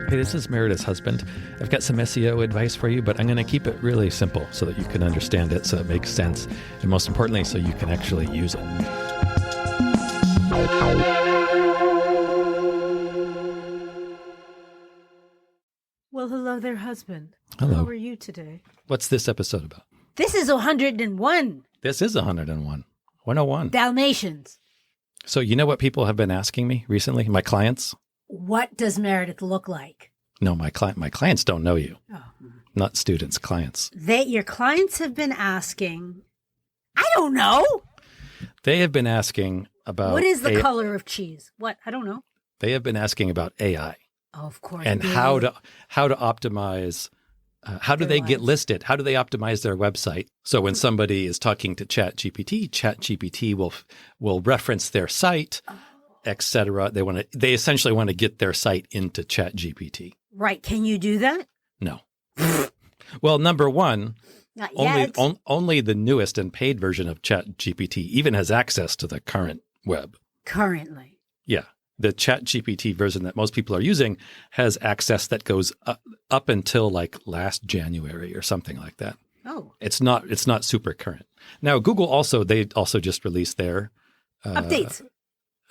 Hey, this is Meredith's husband. I've got some SEO advice for you, but I'm going to keep it really simple so that you can understand it, so it makes sense, and most importantly, so you can actually use it. Well, hello there, husband. Hello. How are you today? What's this episode about? This is 101 This is 101. 101. Dalmatians. So you know what people have been asking me recently? My clients? What does Meredith look like? No, my clients don't know you. Oh. Not students, clients. Your clients have been asking, I don't know. They have been asking about... What is the color of cheese? What? I don't know. They have been asking about AI. Oh, of course. And how to optimize... how do they get listed? How do they optimize their website? So when somebody is talking to ChatGPT will reference their site, etc. They essentially want to get their site into ChatGPT. Right. Can you do that? No. Well, number one, not yet. Only the newest and paid version of ChatGPT even has access to the current web. Currently. Yeah. The ChatGPT version that most people are using has access that goes up until like last January or something like that. Oh. It's not super current. Now, Google they also just released their updates.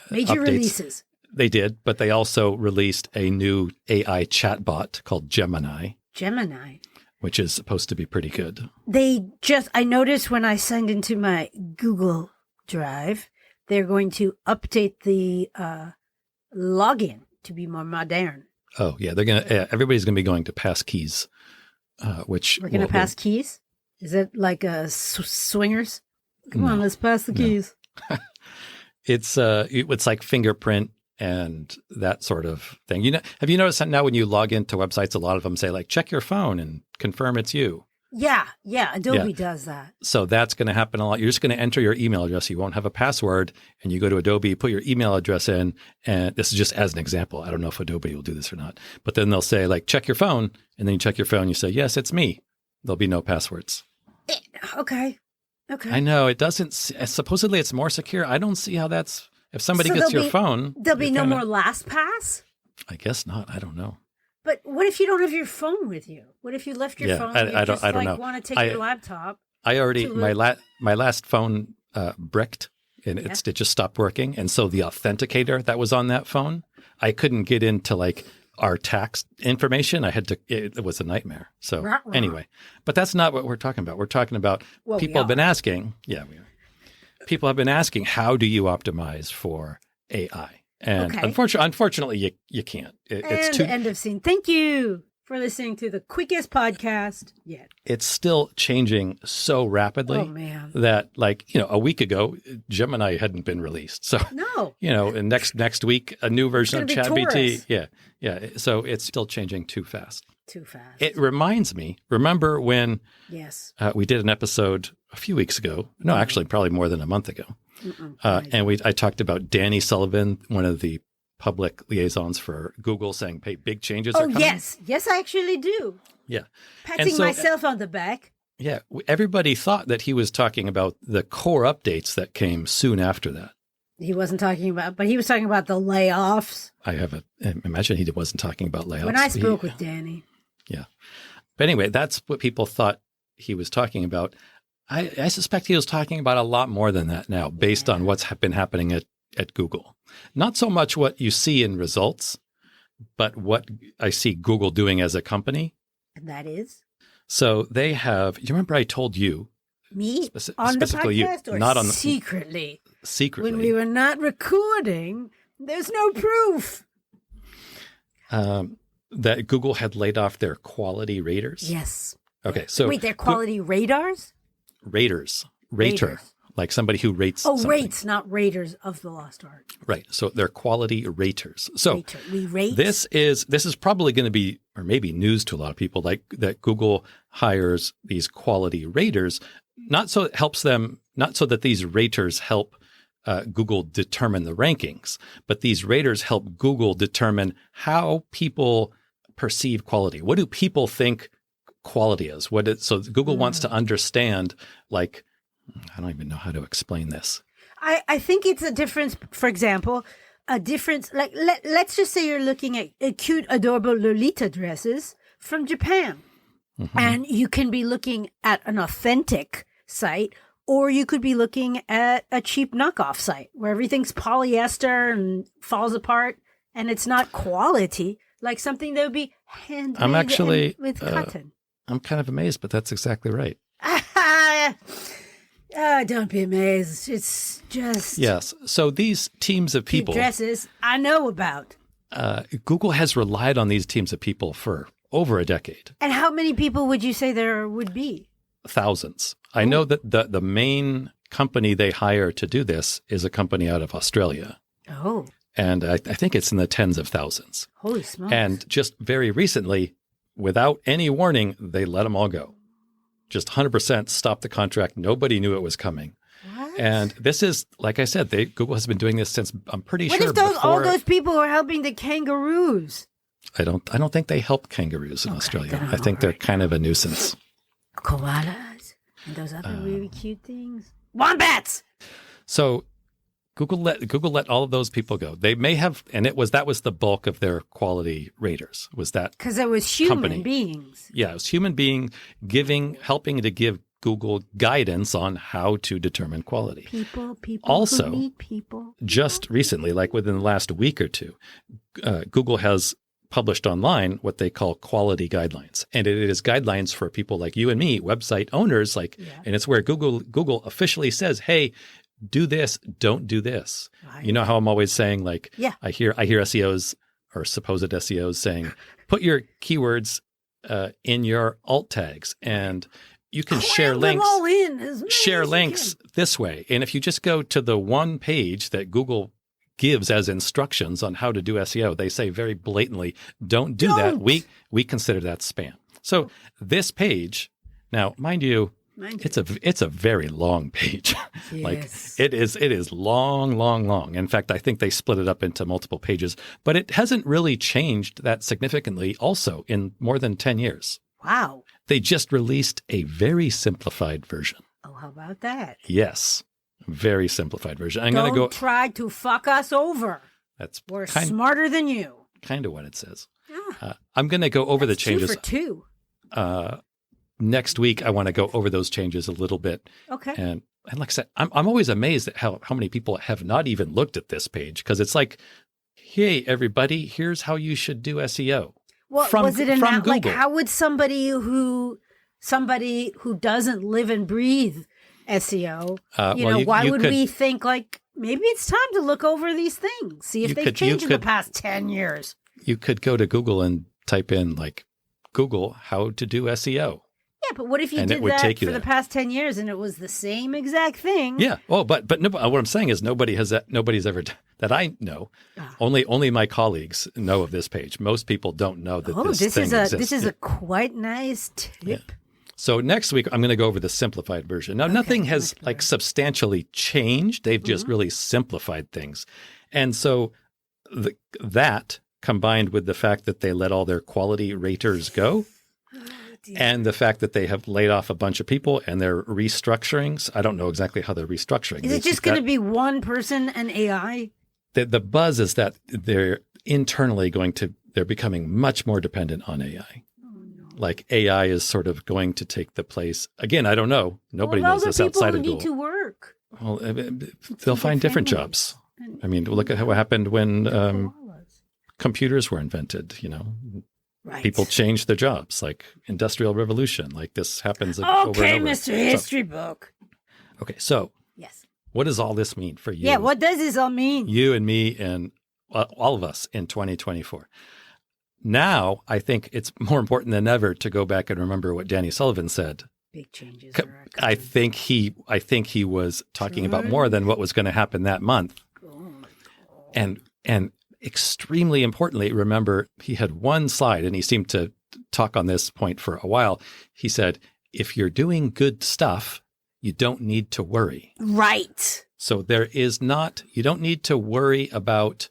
Major releases. They did, but they also released a new AI chatbot called Gemini. Gemini. Which is supposed to be pretty good. I noticed when I signed into my Google Drive, they're going to update the login to be more modern. Oh, yeah. Everybody's going to be going to passkeys, which... We're going to pass keys? Is it like swingers? Come on, let's pass the keys. It's like fingerprint and that sort of thing. Have you noticed that now when you log into websites, a lot of them say like, check your phone and confirm it's you. Yeah. Adobe does that. So that's going to happen a lot. You're just going to enter your email address. You won't have a password, and you go to Adobe, put your email address in, and this is just as an example. I don't know if Adobe will do this or not, but then they'll say like, check your phone, and then you check your phone, you say, yes, it's me. There'll be no passwords. Okay. I know it doesn't. Supposedly it's more secure. I don't see how that's. If somebody gets your phone, there'll be no more LastPass. I guess not. I don't know. But what if you don't have your phone with you? What if you left your phone? I don't know. Want to take your laptop? I already my last phone bricked and it just stopped working, and so the authenticator that was on that phone, I couldn't get into like our tax information. It was a nightmare. So anyway, but that's not what we're talking about. We're talking about people have been asking. Yeah, we are. People have been asking, how do you optimize for AI? And unfortunately, you can't. It's too end of scene. Thank you for listening to the quickest podcast yet. It's still changing so rapidly that, a week ago, Gemini hadn't been released. So and next week, a new version of ChatGPT. Yeah. So it's still changing too fast. It reminds me. Remember when? Yes. We did an episode a few weeks ago. No, actually, probably more than a month ago. And I talked about Danny Sullivan, one of the public liaisons for Google, saying, "Hey, big changes are coming." Yes, I actually do. Yeah, patting myself on the back. Yeah, everybody thought that he was talking about the core updates that came soon after that. He wasn't talking about, but he was talking about the layoffs. I imagine he wasn't talking about layoffs. When I spoke with Danny. Yeah, but anyway, that's what people thought he was talking about. I suspect he was talking about a lot more than that now, based on what's been happening at Google. Not so much what you see in results, but what I see Google doing as a company. And that is? So they have, you remember I told you. Me? On the podcast or not on secretly? Secretly. When we were not recording, there's no proof. That Google had laid off their quality raters? Yes. Okay, so. Wait, their quality radars? Rater, like somebody who rates something. Rates, not Raiders of the Lost Ark. Right. So they're quality raters. So we rate. This is probably going to be, or maybe news to a lot of people, like that Google hires these quality raters, not so that these raters help Google determine the rankings, but these raters help Google determine how people perceive quality. What do people think quality is? So Google wants to understand, like, I don't even know how to explain this. I think it's a difference. For example, a difference? Like, let's just say you're looking at cute, adorable Lolita dresses from Japan. Mm-hmm. And you can be looking at an authentic site, or you could be looking at a cheap knockoff site where everything's polyester and falls apart and it's not quality, like something that would be handmade I'm actually with cotton. I'm kind of amazed, but that's exactly right. Don't be amazed. It's just Yes. So these teams of cute people, dresses I know about. Google has relied on these teams of people for over a decade. And how many people would you say there would be? Thousands. I know that the main company they hire to do this is a company out of Australia. Oh. And I think it's in the tens of thousands. Holy smokes. And just very recently, without any warning, they let them all go. Just 100% stopped the contract. Nobody knew it was coming. What? And this is, like I said, Google has been doing this since, I'm pretty What sure, if all before. those people were helping the kangaroos? I don't think they help kangaroos in Australia. then I'm I think they're alright. kind of a nuisance. Koalas and those other really cute things. Wombats! So Google let all of those people go. They may have, and that was the bulk of their quality raters. Was that Because it was human company. beings. Yeah, it was human being helping to give Google guidance on how to determine quality. People Also, who need people. Just recently, like within the last week or two, Google has published online what they call quality guidelines. And it is guidelines for people like you and me, website owners, and it's where Google officially says, hey, do this, don't do this. Right. You know how I'm always saying, like, Yeah. I hear SEOs or supposed SEOs saying, put your keywords in your alt tags, and you can share Cram them links. all in as many Share as you links can. this way. And if you just go to the one page that Google gives as instructions on how to do SEO, they say very blatantly, don't do that. We consider that spam. So this page, now, mind you, it's a very long page. Like Yes. it is long. In fact, I think they split it up into multiple pages, but it hasn't really changed that significantly also in more than 10 years. Wow. They just released a very simplified version. Oh, how about that? Yes, very simplified version. I'm going to Don't go. try to fuck us over. That's We're kind smarter than you. of what it says. Yeah. I'm going to go over the That's changes. 2 for 2. Next week, I want to go over those changes a little bit. Okay. And like I said, I'm always amazed at how many people have not even looked at this page, because it's like, hey, everybody, here's how you should do SEO. What from- was it in from that? Like, Google. how would somebody who doesn't live and breathe SEO, why would we think like maybe it's time to look over these things, see if they've changed in the past 10 years? You could go to Google and type in like Google how to do SEO. Yeah, but what if you And it did would that take you for the there. past 10 years and it was the same exact thing? Yeah. Oh, but no, what I'm saying is nobody's ever that I know. Only my colleagues know of this page. Most people don't know that this thing exists. This is a quite nice tip. Yeah. So next week I'm going to go over the simplified version. Now nothing has like substantially changed. They've just really simplified things, and so that combined with the fact that they let all their quality raters go. And the fact that they have laid off a bunch of people and they're restructuring. I don't know exactly how they're restructuring. Is it just going to be one person and AI? The buzz is that they're internally they're becoming much more dependent on AI. Oh, no. Like AI is sort of going to take the place. Again, I don't know. Nobody knows this outside of Google. People who need to work. Well, they'll find different jobs. I mean, look at what happened when computers were invented, Right. People change their jobs, like Industrial Revolution. Like this happens over and over. Okay, Mr. History Book. Okay, so Yes. what does all this mean for you? Yeah, what does this all mean? You and me and all of us in 2024. Now, I think it's more important than ever to go back and remember what Danny Sullivan said. Big changes. I think he was talking about more than what was going to happen that month. And extremely importantly, remember, he had one slide, and he seemed to talk on this point for a while. He said, if you're doing good stuff, you don't need to worry. Right. So you don't need to worry about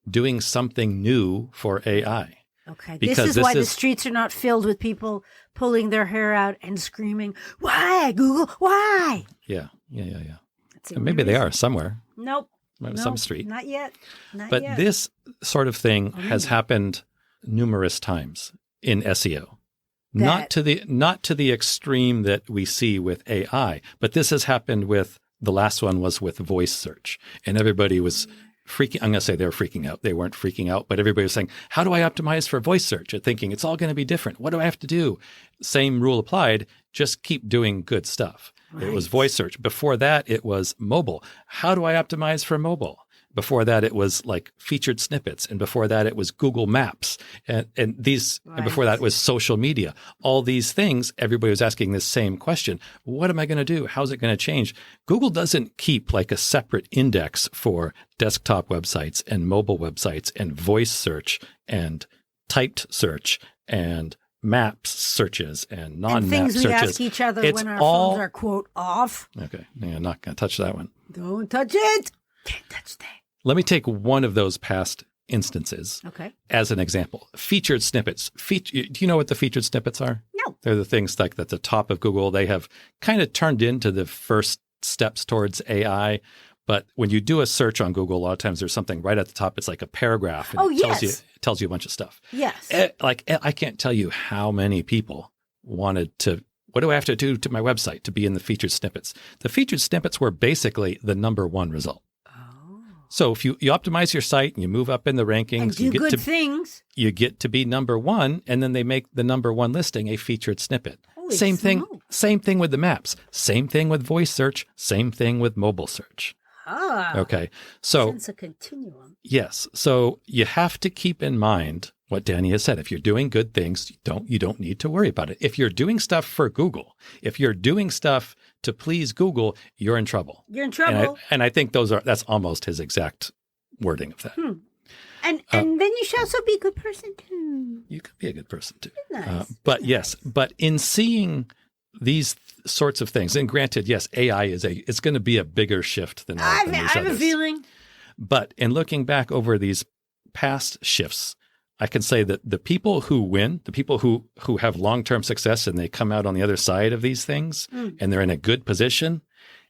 doing something new for AI. Okay. Because this is why the streets are not filled with people pulling their hair out and screaming, "Why, Google? Why?" Yeah. That's the And maybe only they reason. are somewhere. Nope. some street. Not yet. Not But yet. this sort of thing has happened numerous times in SEO. Not to the extreme that we see with AI, but this has happened with the last one was with voice search, and everybody was freaking. I'm going to say they were freaking out. They weren't freaking out, but everybody was saying, "How do I optimize for voice search?" And thinking it's all going to be different. What do I have to do? Same rule applied. Just keep doing good stuff. Right. It was voice search. Before that, it was mobile. How do I optimize for mobile? Before that, it was like featured snippets. And before that, it was Google Maps. And before that, it was social media. All these things, everybody was asking this same question. What am I going to do? How's it going to change? Google doesn't keep like a separate index for desktop websites and mobile websites and voice search and typed search and maps searches and non-map things searches. We ask each other when our phones are, quote, off. Okay. Yeah, I'm not going to touch that one. Don't touch it. Can't touch that. Let me take one of those past instances as an example. Featured snippets. Do you know what the featured snippets are? No. They're the things like at the top of Google. They have kind of turned into the first steps towards AI. But when you do a search on Google, a lot of times there's something right at the top. It's like a paragraph. And it tells you a bunch of stuff. Yes. I can't tell you how many people wanted to, what do I have to do to my website to be in the featured snippets? The featured snippets were basically the number one result. So if you optimize your site and you move up in the rankings, and do good things, you get to be number one, and then they make the number one listing a featured snippet. Holy Same smoke. Same thing with the maps. Same thing with voice search. Same thing with mobile search. Okay. So it's a continuum. Yes. So you have to keep in mind what Danny has said. If you're doing good things, you don't need to worry about it. If you're doing stuff for Google, if you're doing stuff to please Google, you're in trouble. You're in trouble. And I think that's almost his exact wording of that. And then you should also be a good person too. You could be a good person too. Nice. But in seeing these sorts of things, and granted, yes, AI it's going to be a bigger shift than I have a feeling. But in looking back over these past shifts, I can say that the people who win, the people who have long-term success and they come out on the other side of these things and they're in a good position,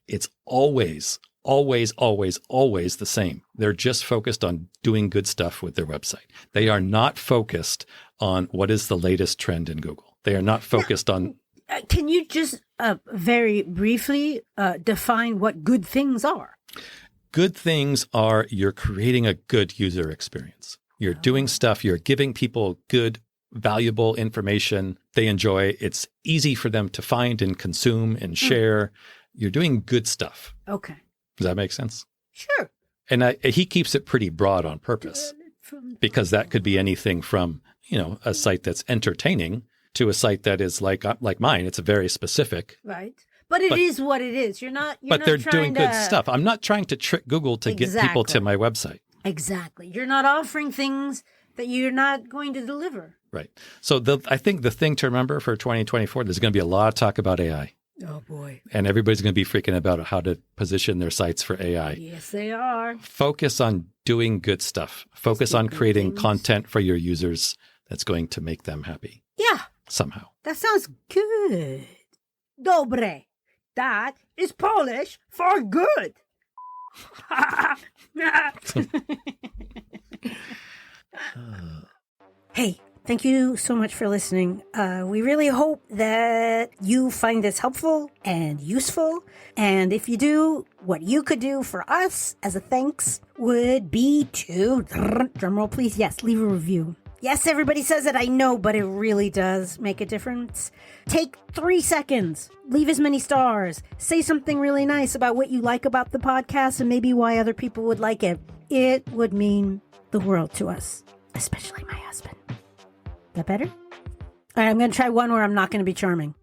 it's always the same. They're just focused on doing good stuff with their website. They are not focused on what is the latest trend in Google. They are not focused on... Can you just very briefly define what good things are? Good things are you're creating a good user experience. You're doing stuff, you're giving people good, valuable information they enjoy. It's easy for them to find and consume and share. You're doing good stuff. Okay. Does that make sense? Sure. And he keeps it pretty broad on purpose because that could be anything from, a site that's entertaining to a site that is like mine. It's very specific. Right. But it is what it is. But they're doing good stuff. I'm not trying to trick Google to get people to my website. Exactly. You're not offering things that you're not going to deliver. Right. So I think the thing to remember for 2024, there's going to be a lot of talk about AI. Oh, boy. And everybody's going to be freaking about how to position their sites for AI. Yes, they are. Focus on doing good stuff. Focus on creating content for your users that's going to make them happy. Yeah. Somehow. That sounds good. Dobre. That is Polish for good. Hey, thank you so much for listening. We really hope that you find this helpful and useful. And if you do, what you could do for us as a thanks would be to, drumroll please, yes, leave a review. Yes, everybody says it, I know, but it really does make a difference. Take 3 seconds, leave as many stars, say something really nice about what you like about the podcast and maybe why other people would like it. It would mean the world to us, especially my husband. That better? All right, I'm going to try one where I'm not going to be charming.